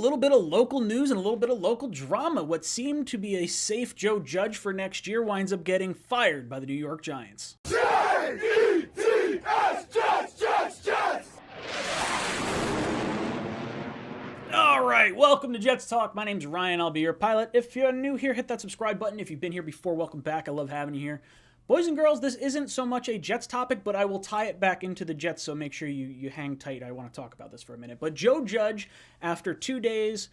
little bit of local news and a little bit of local drama. What seemed to be a safe Joe Judge for next year winds up getting fired by the New York Giants. J-E-T-S, Jets! All right, welcome to Jets Talk. My name's Ryan. I'll be your pilot. If you're new here, hit that subscribe button. If you've been here before, welcome back. I love having you here. Boys and girls, this isn't so much a Jets topic, but I will tie it back into the Jets, so make sure you hang tight. I want to talk about this for a minute. But Joe Judge, after 2 days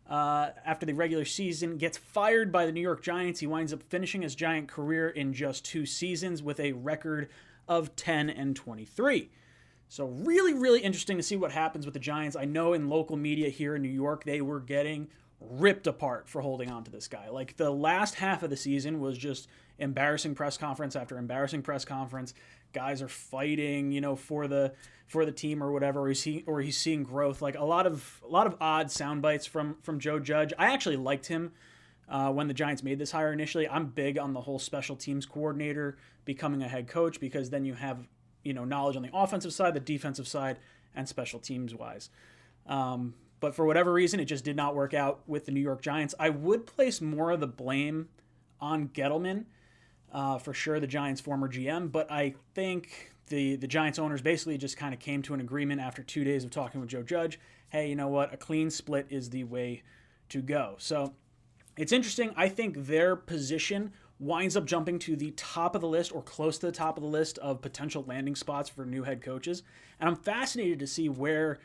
after the regular season, gets fired by the New York Giants. He winds up finishing his Giant career in just 2 seasons with a record of 10-23. So really, really interesting to see what happens with the Giants. I know in local media here in New York, they were getting ripped apart for holding on to this guy. Like, the last half of the season was just embarrassing press conference after embarrassing press conference. Guys are fighting, for the team or whatever, or he's seeing growth. Like, a lot of odd sound bites from Joe Judge. I actually liked him when the Giants made this hire initially. I'm big on the whole special teams coordinator becoming a head coach, because then you have knowledge on the offensive side, the defensive side, and special teams wise. But for whatever reason, it just did not work out with the New York Giants. I would place more of the blame on Gettleman, for sure, the Giants' former GM, but I think the Giants owners basically just kind of came to an agreement after 2 days of talking with Joe Judge. Hey, you know what? A clean split is the way to go. So it's interesting. I think their position winds up jumping to the top of the list, or close to the top of the list, of potential landing spots for new head coaches. And I'm fascinated to see where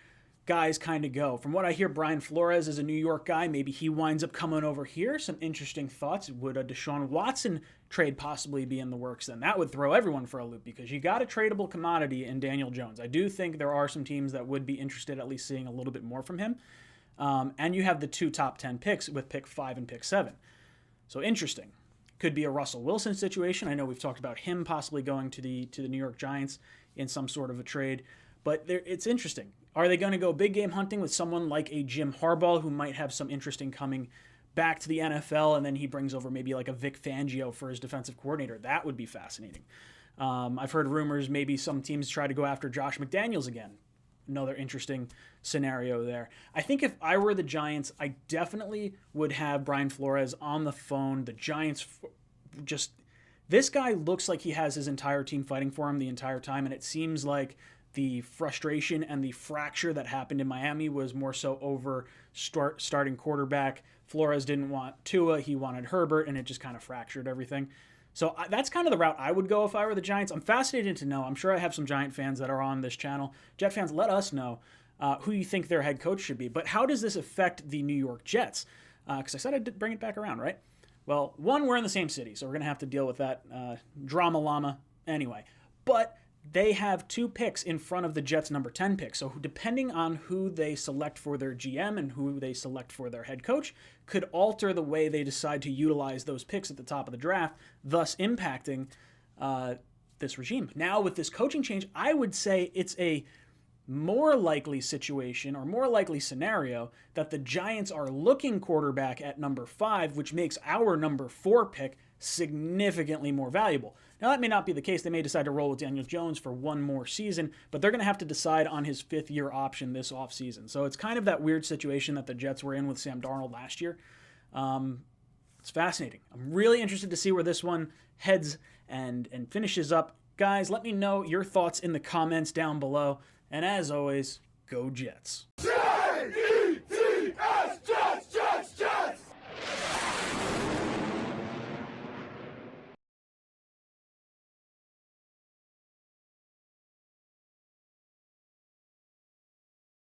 guys kind of go. From what I hear, Brian Flores is a New York guy. Maybe he winds up coming over here. Some interesting thoughts. Would a Deshaun Watson trade possibly be in the works then? That would throw everyone for a loop, because you got a tradable commodity in Daniel Jones. I do think there are some teams that would be interested at least seeing a little bit more from him. And you have the 2 top 10 picks with pick 5 and pick 7. So interesting. Could be a Russell Wilson situation. I know we've talked about him possibly going to the New York Giants in some sort of a trade. But it's interesting. Are they going to go big game hunting with someone like a Jim Harbaugh, who might have some interesting coming back to the NFL, and then he brings over maybe like a Vic Fangio for his defensive coordinator? That would be fascinating. I've heard rumors maybe some teams try to go after Josh McDaniels again. Another interesting scenario there. I think if I were the Giants, I definitely would have Brian Flores on the phone. The Giants this guy looks like he has his entire team fighting for him the entire time, and it seems like the frustration and the fracture that happened in Miami was more so over starting quarterback. Flores didn't want Tua, he wanted Herbert, and it just kind of fractured everything. So that's kind of the route I would go if I were the Giants. I'm fascinated to know. I'm sure I have some Giant fans that are on this channel. Jet fans, let us know who you think their head coach should be. But how does this affect the New York Jets? Because I said I'd bring it back around, right? Well, one, we're in the same city, so we're going to have to deal with that drama llama anyway. But they have 2 picks in front of the Jets' number 10 pick. So depending on who they select for their GM and who they select for their head coach could alter the way they decide to utilize those picks at the top of the draft, thus impacting this regime. Now, with this coaching change, I would say it's a more likely situation or more likely scenario that the Giants are looking quarterback at number 5, which makes our number 4 pick significantly more valuable. Now, that may not be the case. They may decide to roll with Daniel Jones for 1 more season, but they're going to have to decide on his 5th-year option this offseason. So it's kind of that weird situation that the Jets were in with Sam Darnold last year. It's fascinating. I'm really interested to see where this one heads and finishes up. Guys, let me know your thoughts in the comments down below. And as always, go Jets.